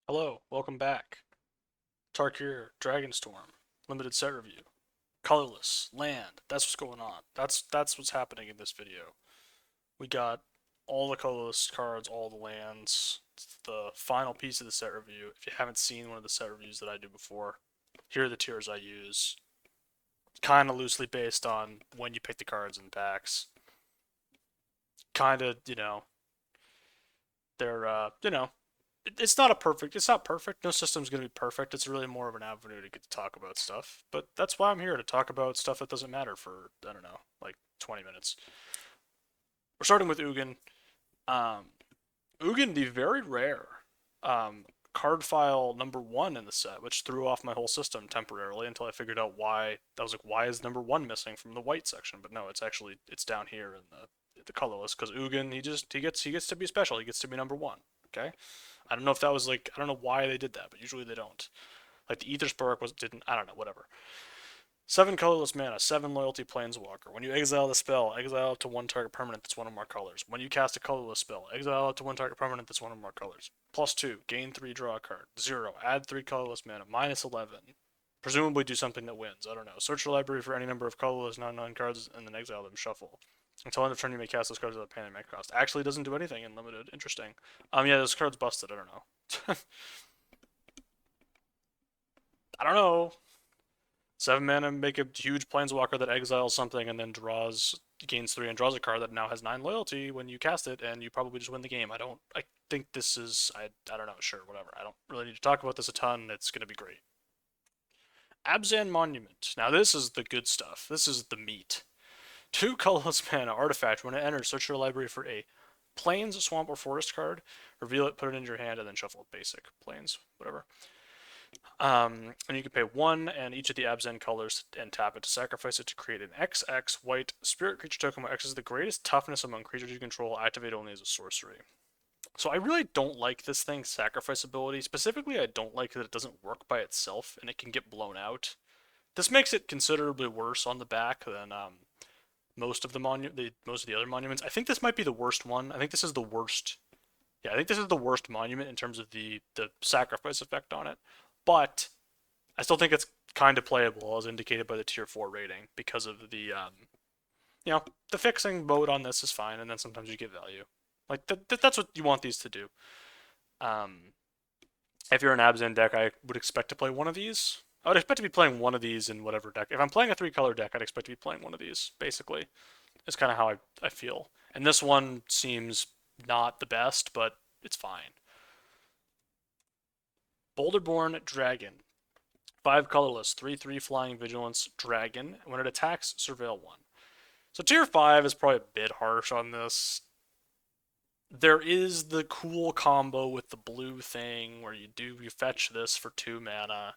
Hello, welcome back. Tarkir Dragonstorm, limited set review. Colorless, land, that's what's going on. That's what's happening in this video. We got all the colorless cards, all the lands. It's the final piece of the set review. If you haven't seen one of the set reviews that I do before, here are the tiers I use. Kind of loosely based on when you pick the cards in the packs. Kind of, they're, it's not it's not perfect. No system's going to be perfect. It's really more of an avenue to get to talk about stuff. But that's why I'm here to talk about stuff that doesn't matter for, I don't know, like 20 minutes. We're starting with Ugin. Um, Ugin, the very rare card file number one in the set, which threw off my whole system temporarily until I figured out why. I was like, why is number one missing from the white section? But no, it's down here in the colorless because Ugin he gets to be special. He gets to be number one. Okay, I don't know if that was like I don't know why they did that, but usually they don't. Like the Ether Spark was didn't I don't know whatever. 7 colorless mana, 7 loyalty planeswalker. When you exile the spell, exile it to one target permanent that's one or more colors. When you cast a colorless spell, exile it to one target permanent that's one or more colors. +2, gain 3, draw a card. 0, add 3 colorless mana. -11. Presumably do something that wins. I don't know. Search your library for any number of colorless non-non cards and then exile them. Shuffle. Until end of turn, you may cast those cards without paying a mana cost. Actually, doesn't do anything in limited. Interesting. Yeah, this card's busted. I don't know. I don't know. 7 mana, make a huge planeswalker that exiles something and then gains 3 and draws a card that now has 9 loyalty when you cast it, and you probably just win the game. I think this is, I don't know, sure, whatever. I don't really need to talk about this a ton. It's going to be great. Abzan Monument. Now, this is the good stuff. This is the meat. 2 colorless mana artifact. When it enters, search your library for a plains, swamp, or forest card. Reveal it, put it into your hand, and then shuffle it. Basic. Plains, whatever. And you can pay 1 and each of the Abzan colors and tap it to sacrifice it to create an XX white spirit creature token where X is the greatest toughness among creatures you control, activate only as a sorcery. So I really don't like this thing's sacrifice ability. Specifically, I don't like that it doesn't work by itself and it can get blown out. This makes it considerably worse on the back than most of the other monuments. I think this might be the worst one. I think this is the worst. Yeah, I think this is the worst monument in terms of the sacrifice effect on it. But I still think it's kind of playable, as indicated by the tier 4 rating, because of the fixing mode on this is fine, and then sometimes you get value. Like that's what you want these to do. Um, if you're an Abzan deck, I would expect to play one of these. I would expect to be playing one of these in whatever deck. If I'm playing a 3 color deck, I'd expect to be playing one of these. Basically, it's kind of how I feel. And this one seems not the best, but it's fine. Boulderborn Dragon. 5 colorless, 3/3 flying vigilance dragon. When it attacks, surveil 1. So tier 5 is probably a bit harsh on this. There is the cool combo with the blue thing where you fetch this for 2 mana.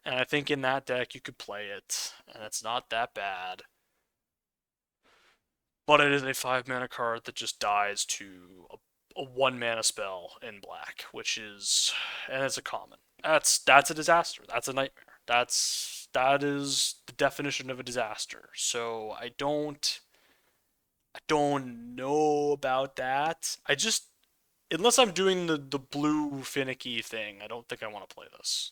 And I think in that deck you could play it, and it's not that bad. But it is a 5 mana card that just dies to a 1 mana spell in black, and it's a common. That's a disaster. That's a nightmare. That is the definition of a disaster. So I don't know about that. I just unless I'm doing the blue finicky thing, I don't think I want to play this.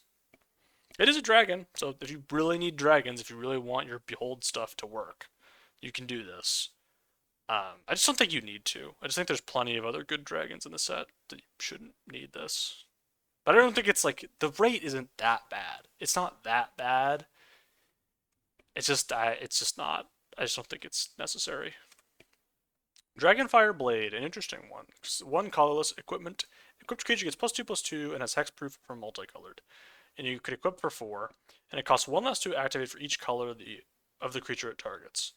It is a dragon, so if you really need dragons, if you really want your behold stuff to work, you can do this. I just don't think you need to. I just think there's plenty of other good dragons in the set that you shouldn't need this. But I don't think it's like the rate isn't that bad. It's not that bad. It's just not. I just don't think it's necessary. Dragonfire Blade, an interesting one. 1 colorless equipment. Equipped creature gets +2/+2 and has hexproof for multicolored. And you could equip for 4, and it costs 1 less to activate for each color of the creature it targets.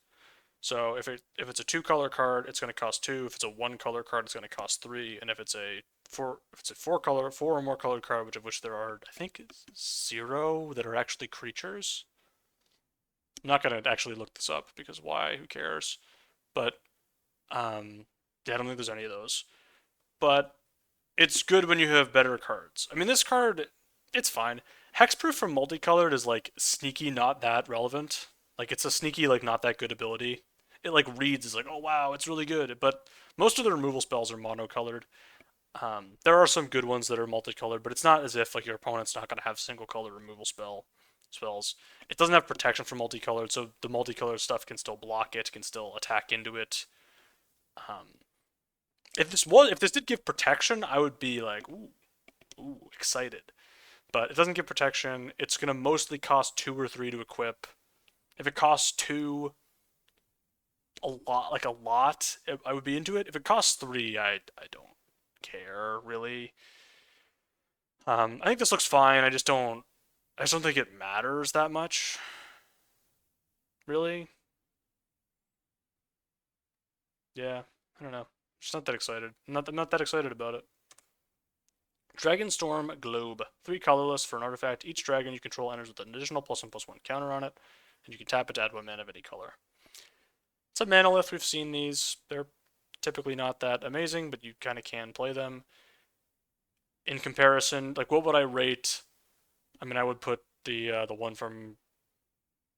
So if it's a 2 color card, it's going to cost 2. If it's a 1 color card, it's going to cost 3. And if it's a 4 or more colored card, which there are, I think, 0 that are actually creatures. I'm not going to actually look this up because why? Who cares? But yeah, I don't think there's any of those. But it's good when you have better cards. I mean, this card, it's fine. Hexproof from multicolored is like sneaky, not that relevant. Like it's a sneaky, like not that good ability. It like reads as like, oh wow, it's really good. But most of the removal spells are monocolored. There are some good ones that are multicolored, but it's not as if like your opponent's not going to have single color removal spells. It doesn't have protection for multicolored, so the multicolored stuff can still block it, can still attack into it. Um, if this did give protection, I would be like, ooh, excited. But it doesn't give protection. It's gonna mostly cost 2 or 3 to equip. If it costs two, a lot, I would be into it. If it costs three, I don't care really. I think this looks fine. I just don't think it matters that much, really. Yeah, I don't know. Just not that excited. I'm not that excited about it. Dragonstorm Globe. 3 colorless for an artifact. Each dragon you control enters with an additional +1/+1 counter on it, and you can tap it to add 1 mana of any color. It's a manolith. We've seen these. They're typically not that amazing, but you kind of can play them. In comparison, like what would I rate? I mean, I would put the one from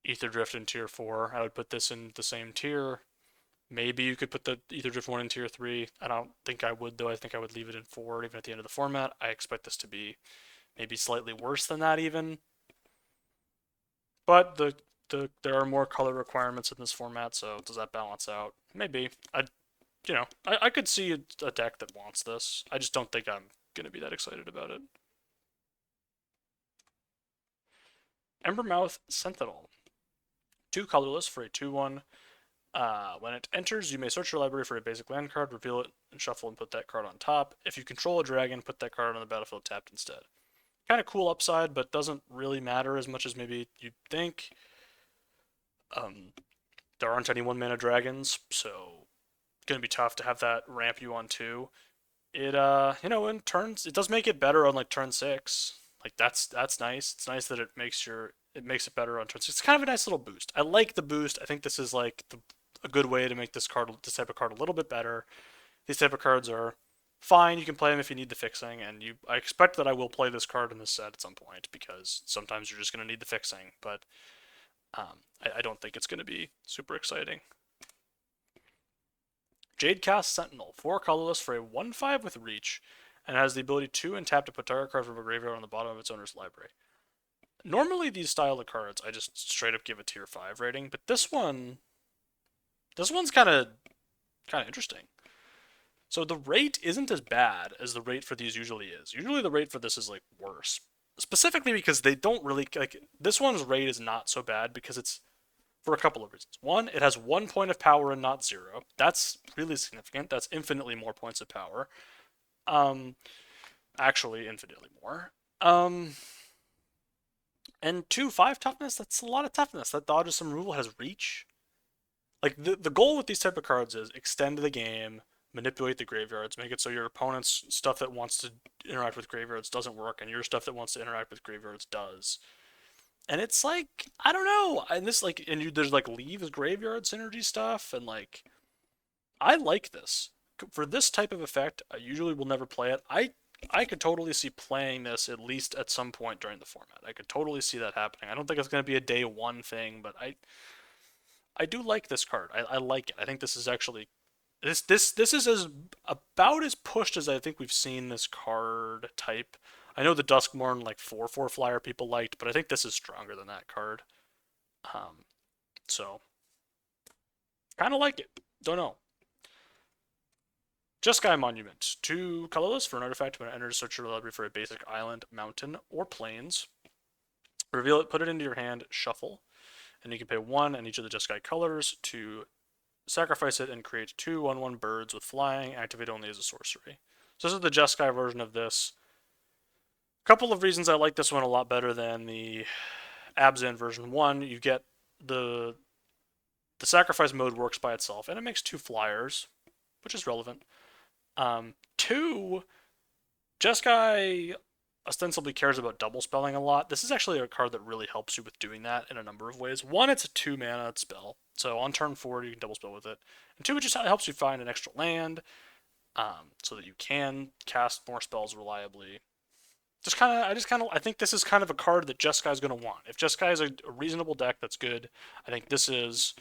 Ether Drift in tier 4. I would put this in the same tier. Maybe you could put the Ether Drift one in tier 3. I don't think I would, though. I think I would leave it in 4 even at the end of the format. I expect this to be maybe slightly worse than that even. But there are more color requirements in this format, so does that balance out? Maybe. I could see a deck that wants this. I just don't think I'm gonna be that excited about it. Embermouth Sentinel. 2 colorless for a 2/1. When it enters, you may search your library for a basic land card, reveal it, and shuffle and put that card on top. If you control a dragon, put that card on the battlefield tapped instead. Kind of cool upside, but doesn't really matter as much as maybe you'd think. Um, there aren't any 1 mana dragons, so it's gonna be tough to have that ramp you on 2. It in turns it does make it better on like turn 6. Like that's nice. It's nice that it makes it better on turn 6. It's kind of a nice little boost. I like the boost. I think this is like a good way to make this type of card a little bit better. These type of cards are fine. You can play them if you need the fixing, and I expect that I will play this card in this set at some point because sometimes you're just going to need the fixing. But I don't think it's going to be super exciting. Jadecast Sentinel, 4 colorless for a 1/5 with reach, and has the ability to untap to put target card from a graveyard on the bottom of its owner's library. Normally, these style of cards, I just straight up give a tier 5 rating, but this one's kind of interesting. So the rate isn't as bad as the rate for these usually is. Usually the rate for this is like worse. Specifically because they don't really like this one's rate is not so bad because it's for a couple of reasons. One, it has 1 point of power and not 0. That's really significant. That's infinitely more points of power. Um, actually, infinitely more. And 2/5 toughness. That's a lot of toughness. That dodges some removal. Has reach. Like the goal with these type of cards is extend the game, manipulate the graveyards, make it so your opponent's stuff that wants to interact with graveyards doesn't work, and your stuff that wants to interact with graveyards does. And it's like I don't know, and this like there's like leaves graveyard synergy stuff, and like I like this for this type of effect. I usually will never play it. I could totally see playing this at least at some point during the format. I could totally see that happening. I don't think it's going to be a day one thing, but I do like this card. I like it. I think this is actually this is as about as pushed as I think we've seen this card type. I know the Duskmourn like 4/4 flyer people liked, but I think this is stronger than that card. Um, so kind of like it. Don't know. Jeskai Monument. 2 colorless for an artifact when it enters, search your library for a basic island, mountain, or plains. Reveal it, put it into your hand, shuffle, and you can pay 1 and each of the Jeskai colors to sacrifice it and create 2/1/1 birds with flying, activate only as a sorcery. So this is the Jeskai version of this. A couple of reasons I like this one a lot better than the Abzan version. One, you get the sacrifice mode works by itself, and it makes 2 flyers, which is relevant. Two, Jeskai ostensibly cares about double spelling a lot. This is actually a card that really helps you with doing that in a number of ways. One, it's a 2 mana spell, so on turn 4 you can double spell with it. And 2, it just helps you find an extra land, so that you can cast more spells reliably. I think this is kind of a card that Jeskai is going to want. If Jeskai is a reasonable deck that's good, I think this is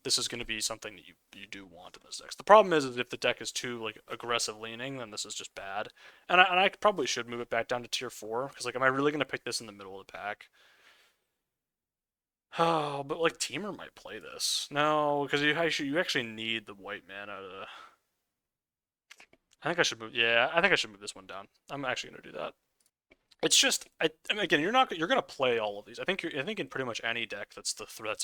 this is going to be something that you do want in this deck. The problem is if the deck is too like aggressive leaning, then this is just bad. And I probably should move it back down to tier 4 because like, am I really going to pick this in the middle of the pack? Oh, but like Teamer might play this. No, because you actually need the white mana to. I think I should move. Yeah, I think I should move this one down. I'm actually going to do that. It's just, I mean, again, you're gonna play all of these. I think in pretty much any deck that's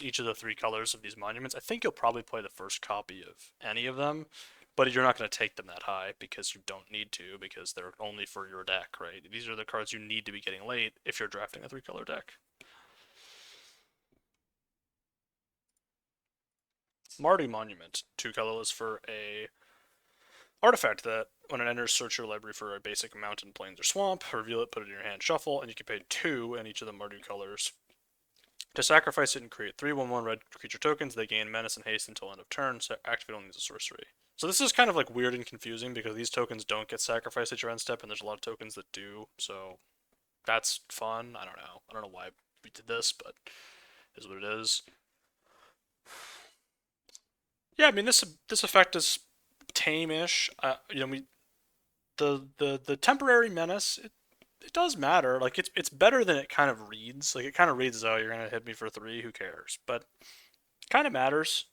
each of the three colors of these monuments. I think you'll probably play the first copy of any of them, but you're not gonna take them that high because you don't need to because they're only for your deck, right? These are the cards you need to be getting late if you're drafting a 3-color deck. Mardu Monument, 2 colorless for a artifact that when it enters, search your library for a basic mountain, plains, or swamp, reveal it, put it in your hand, shuffle, and you can pay 2 in each of the Mardu colors. To sacrifice it and create 3/1/1 red creature tokens, they gain menace and haste until end of turn, so activate only as a sorcery. So this is kind of like weird and confusing because these tokens don't get sacrificed at your end step, and there's a lot of tokens that do, so that's fun. I don't know. I don't know why we did this, but it is what it is. Yeah, I mean this effect is tame-ish. The temporary menace it does matter. Like it's better than it kind of reads. Like it kind of reads as, oh, you're gonna hit me for 3. Who cares? But it kind of matters.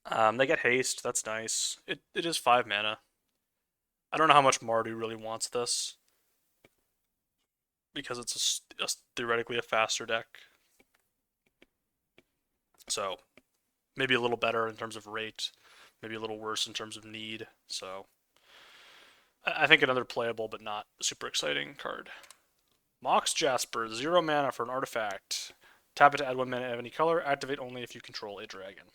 They get haste. That's nice. It is 5 mana. I don't know how much Mardu really wants this because it's theoretically a faster deck. So maybe a little better in terms of rate, maybe a little worse in terms of need. So I think another playable but not super exciting card. Mox Jasper, 0 mana for an artifact. Tap it to add 1 mana of any color. Activate only if you control a dragon.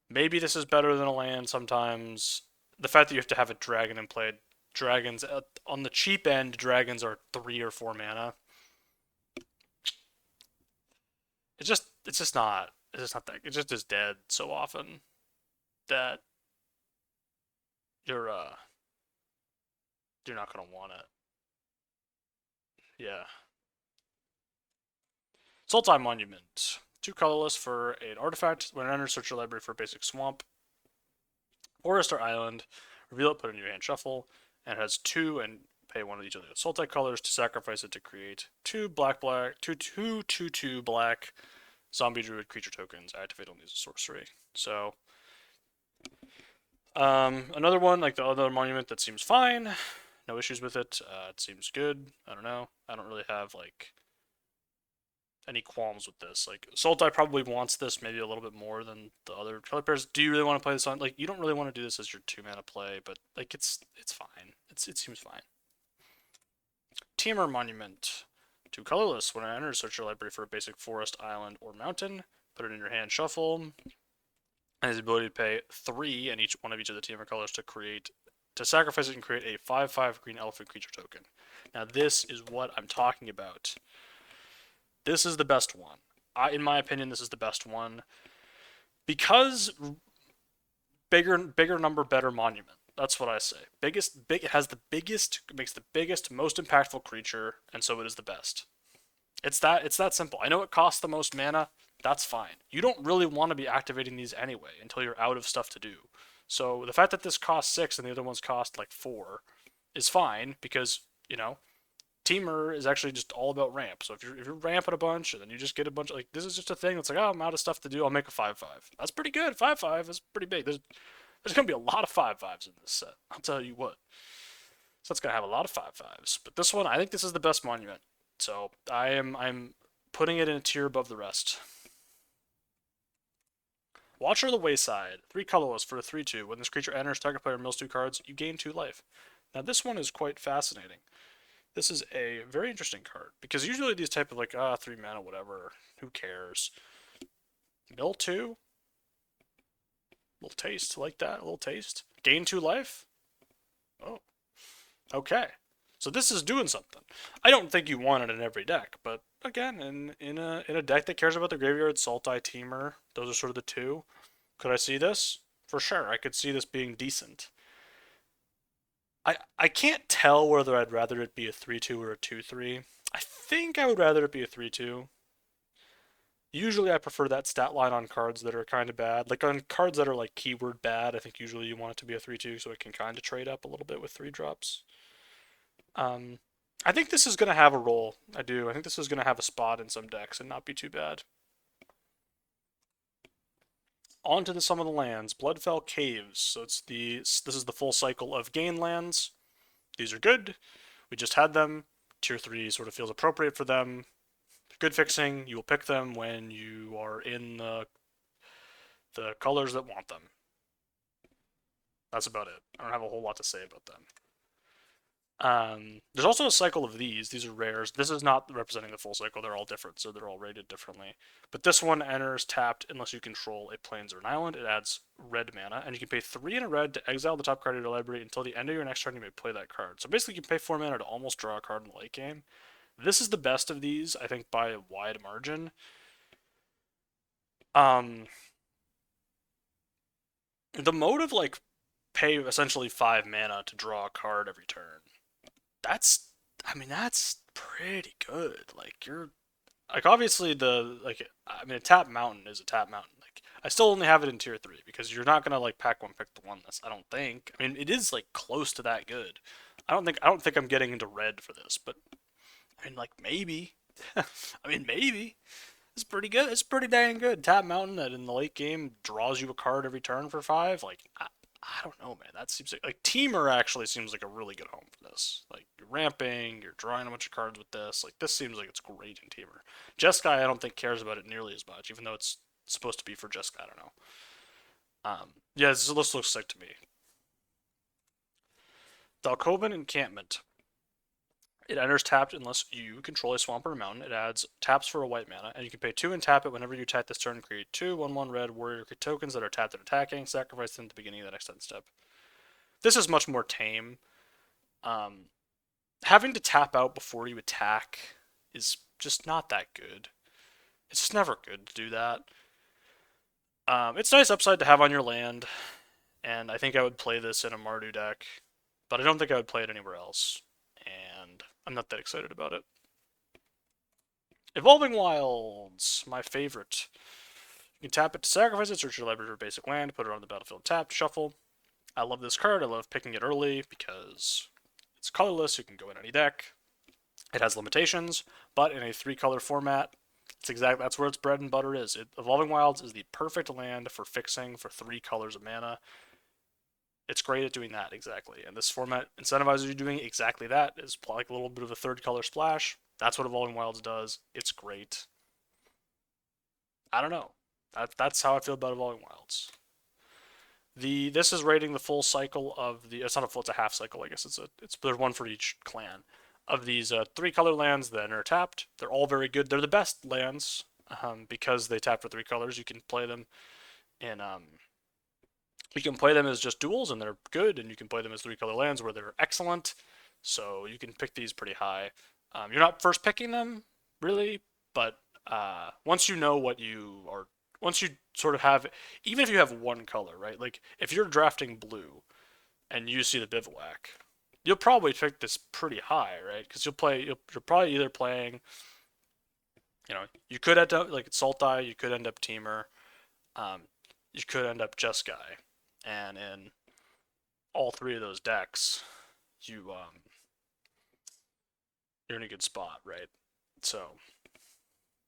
Maybe this is better than a land sometimes. The fact that you have to have a dragon in play. Dragons, on the cheap end, dragons are 3 or 4 mana. It's just not that. It just is dead so often that you're not gonna want it. Yeah. Sultai Monument. 2 colorless for an artifact. When it enters, search your library for a basic swamp, forest, or island. Reveal it, put it in your hand, shuffle, and it has 2 and pay 1 of each of the Sultai colors to sacrifice it to create 2 2 black zombie druid creature tokens. Activate only as a sorcery. So, another one like the other monument that seems fine. No issues with it. It seems good. I don't know. I don't really have like any qualms with this. Like Sultai probably wants this maybe a little bit more than the other color pairs. Do you really want to play this on? Like you don't really want to do this as your 2 mana play, but like it's fine. It seems fine. Teamer Monument. 2 colorless. When it enters, search your library for a basic forest, island, or mountain. Put it in your hand, shuffle. And his ability to pay 3 in each one of the Teamer colors to sacrifice it and create a 5/5 green elephant creature token. Now this is what I'm talking about. This is the best one. In my opinion, this is the best one because bigger number, better monument. That's what I say. It has the biggest, makes the biggest, most impactful creature, and so it is the best. It's that simple. I know it costs the most mana. That's fine. You don't really want to be activating these anyway until you're out of stuff to do. So the fact that this costs 6 and the other ones cost like 4 is fine because Teamer is actually just all about ramp. So if you're ramping a bunch and then you just get a bunch of, like, this is just a thing that's like, oh, I'm out of stuff to do. I'll make a 5/5. That's pretty good. 5/5 is pretty big. There's gonna be a lot of 5/5s in this set. I'll tell you what. So it's gonna have a lot of 5/5s. But this one, I think this is the best monument. So I'm putting it in a tier above the rest. Watcher of the Wayside. 3 colorless for a 3/2. When this creature enters, target player mills 2 cards, you gain 2 life. Now this one is quite fascinating. This is a very interesting card because usually these type of like 3 mana whatever, who cares? Mill 2. Little taste like that. A little taste. Gain 2 life. Oh, okay. So this is doing something. I don't think you want it in every deck, but again, in a deck that cares about the graveyard, Sultai, Teamer, those are sort of the two. Could I see this? For sure, I could see this being decent. I can't tell whether I'd rather it be a 3/2 or a 2/3. I think I would rather it be a 3/2. Usually I prefer that stat line on cards that are kind of bad. Like on cards that are like keyword bad, I think usually you want it to be a 3/2 so it can kind of trade up a little bit with 3 drops. Um, I think this is going to have a role. I do. I think this is going to have a spot in some decks and not be too bad. On to some of the lands. Bloodfell Caves. So this is the full cycle of gain lands. These are good. We just had them. Tier 3 sort of feels appropriate for them. Good fixing. You will pick them when you are in the colors that want them. That's about it. I don't have a whole lot to say about them. There's also a cycle of these. These are rares. This is not representing the full cycle. They're all different, so they're all rated differently. But this one enters tapped unless you control a plains or an island. It adds red mana, and you can pay 3 in a red to exile the top card of your library until the end of your next turn. You may play that card. So basically, you can pay 4 mana to almost draw a card in the late game. This is the best of these, I think, by a wide margin. The mode of like pay essentially 5 mana to draw a card every turn. That's I mean that's pretty good. Like you're like obviously a tap mountain is a tap mountain. Like I still only have it in tier 3 because you're not going to like pack one pick the one this. I don't think. I mean it is like close to that good. I don't think I'm getting into red for this, but I mean like maybe. I mean maybe. It's pretty good. It's pretty dang good. Tap Mountain that in the late game draws you a card every turn for 5. Like, I don't know, man. That seems like Teamer actually seems like a really good home for this. Like, you're ramping, you're drawing a bunch of cards with this. Like, this seems like it's great in Teamer. Jeskai, I don't think cares about it nearly as much, even though it's supposed to be for Jeskai. I don't know. Yeah, this looks sick to me. Dalkovan Encampment. It enters tapped unless you control a swamp or a mountain. It adds taps for a white mana, and you can pay 2 and tap it whenever you attack this turn and create 2 1/1 red warrior tokens that are tapped and attacking. Sacrifice them at the beginning of the next end step. This is much more tame. Um, Having to tap out before you attack is just not that good. It's just never good to do that. It's nice upside to have on your land, and I think I would play this in a Mardu deck, but I don't think I would play it anywhere else, and I'm not that excited about it. Evolving Wilds, my favorite. You can tap it to sacrifice it, search your library for basic land, put it on the battlefield tapped, shuffle. I love this card. I love picking it early because it's colorless. You can go in any deck. It has limitations, but in a 3-color format, that's where its bread and butter is. Evolving Wilds is the perfect land for fixing for 3 colors of mana. It's great at doing that exactly, and this format incentivizes you doing exactly that. Is like a little bit of a 3rd color splash. That's what Evolving Wilds does. It's great. I don't know. That's how I feel about Evolving Wilds. This is rating the full cycle of the. It's not a full. It's a half cycle. I guess there's one for each clan of these 3-color lands that are tapped. They're all very good. They're the best lands because they tap for 3 colors. You can play them in you can play them as just duels and they're good, and you can play them as 3-color lands where they're excellent. So you can pick these pretty high. You're not first picking them really, but once you know what you are, once you sort of have, even if you have one color, right? Like if you're drafting blue and you see the bivouac, you'll probably pick this pretty high, right? Because you're probably either playing, you could end up like Sultai, you could end up Teamer, um, you could end up Jeskai, and in all 3 of those decks, you're in a good spot, right? So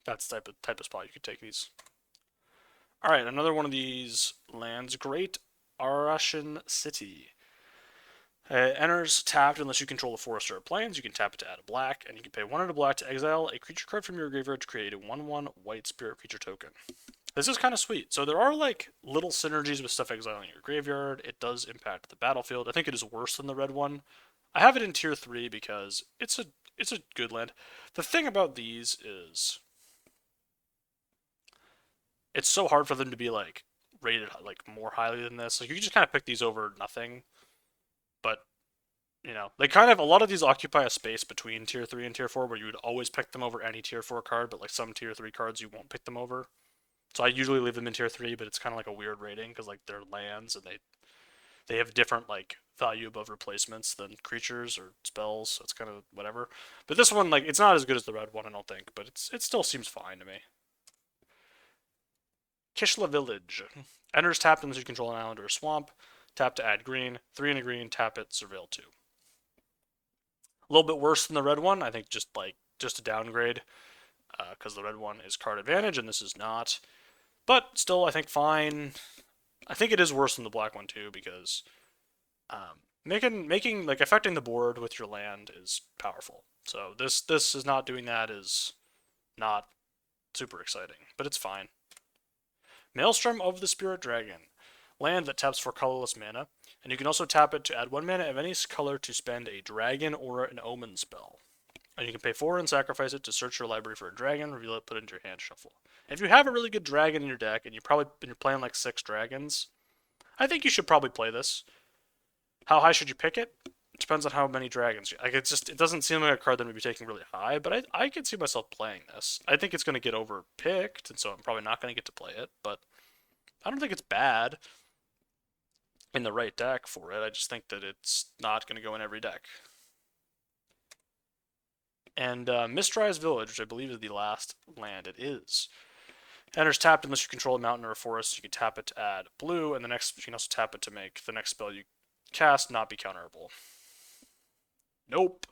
that's the type of spot you could take these. All right, another one of these lands. Great Arashin City. It enters tapped unless you control a forest or a plains. You can tap it to add a black, and you can pay 1 and a black to exile a creature card from your graveyard to create a 1/1 white spirit creature token. This is kind of sweet. So there are like little synergies with stuff exiling your graveyard. It does impact the battlefield. I think it is worse than the red one. I have it in tier 3 because it's a good land. The thing about these is it's so hard for them to be like rated like more highly than this. Like you can just kind of pick these over nothing, but they kind of a lot of these occupy a space between tier 3 and tier 4 where you would always pick them over any tier 4 card, but like some tier 3 cards you won't pick them over. So I usually leave them in tier 3, but it's kind of like a weird rating because like they're lands and they have different like value above replacements than creatures or spells, so it's kind of whatever. But this one, like, it's not as good as the red one, I don't think, but it still seems fine to me. Kishla Village. Enters tapped unless you control an island or a swamp. Tap to add green. 3 and a green, tap it, surveil 2. A little bit worse than the red one. I think just a downgrade. Because the red one is card advantage and this is not. But still, I think fine. I think it is worse than the black one too, because making like affecting the board with your land is powerful. So this is not doing that is not super exciting, but it's fine. Maelstrom of the Spirit Dragon. Land that taps for colorless mana, and you can also tap it to add 1 mana of any color to spend a dragon or an omen spell. And you can pay 4 and sacrifice it to search your library for a dragon, reveal it, put it into your hand, shuffle. If you have a really good dragon in your deck, and you're playing like 6 dragons, I think you should probably play this. How high should you pick it? It depends on how many dragons you like. It doesn't seem like a card that would be taking really high, but I could see myself playing this. I think it's going to get overpicked, and so I'm probably not going to get to play it, but I don't think it's bad in the right deck for it. I just think that it's not going to go in every deck. And Mistrais Village, which I believe is the last land, it is. Enters tapped unless you control a mountain or a forest. You can tap it to add blue, and you can also tap it to make the next spell you cast not be counterable. Nope.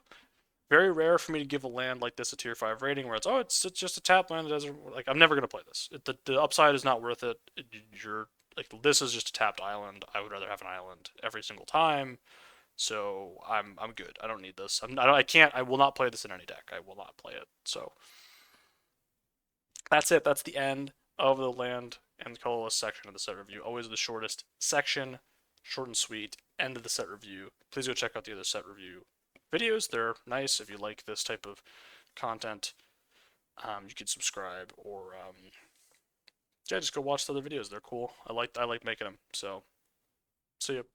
Very rare for me to give a land like this a tier 5 rating where it's just a tap land that doesn't like I'm never gonna play this. The upside is not worth it. You're like this is just a tapped island. I would rather have an island every single time. So I'm good. I don't need this. I will not play this in any deck. I will not play it. So that's it. That's the end of the land and colorless section of the set review. Always the shortest section, short and sweet. End of the set review. Please go check out the other set review videos. They're nice if you like this type of content. You can subscribe or yeah, just go watch the other videos. They're cool. I like making them. So see you.